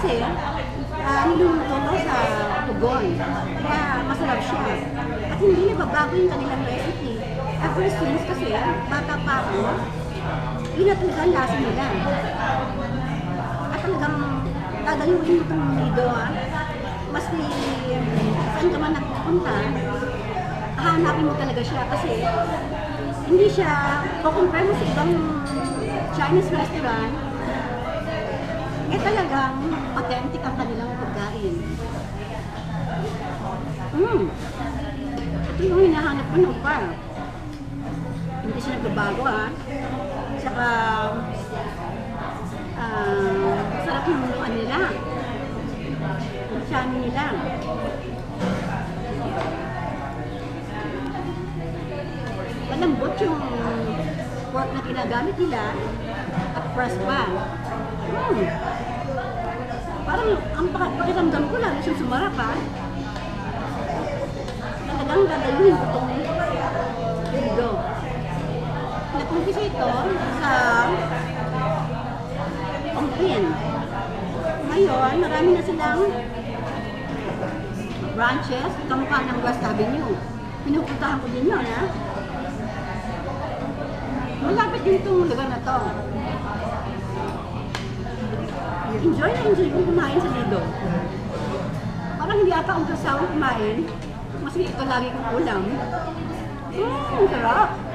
Kasi, niluluto ko sa tugon. Kaya masarap siya. At hindi nababago yung kanilang recipe. Ever since kasi, bata pa ako, yun na talaga ang lasa nila. At talagang dadaliwin mo itong nido, maski saan ka man nagpupunta, hahanapin mo talaga siya kasi hindi siya, kukumpare mo sa ibang Chinese restaurant, talagang authentic ang kanilang pagkain. Ito yung hinahanap ko ng par. Hindi siya nagbabago Tsaka, sarap yung luan nila. Ang chami nila. Malambot yung pork na ginagamit nila at pressed pan. Parang ang pakiramdam ko lang yung sumarap talagang dadayuhin ko itong lido. Nakumpisa ito sa Ongpin. Ngayon, marami na silang branches, kamukha ng West Avenue. Pinupuntahan ko din yun, Malapit din itong lugar na to. Enjoy na enjoy kong kumain sa Lido. Parang hindi ata ang kasawang kumain. Mas ito lagi kong ulam. Sarap!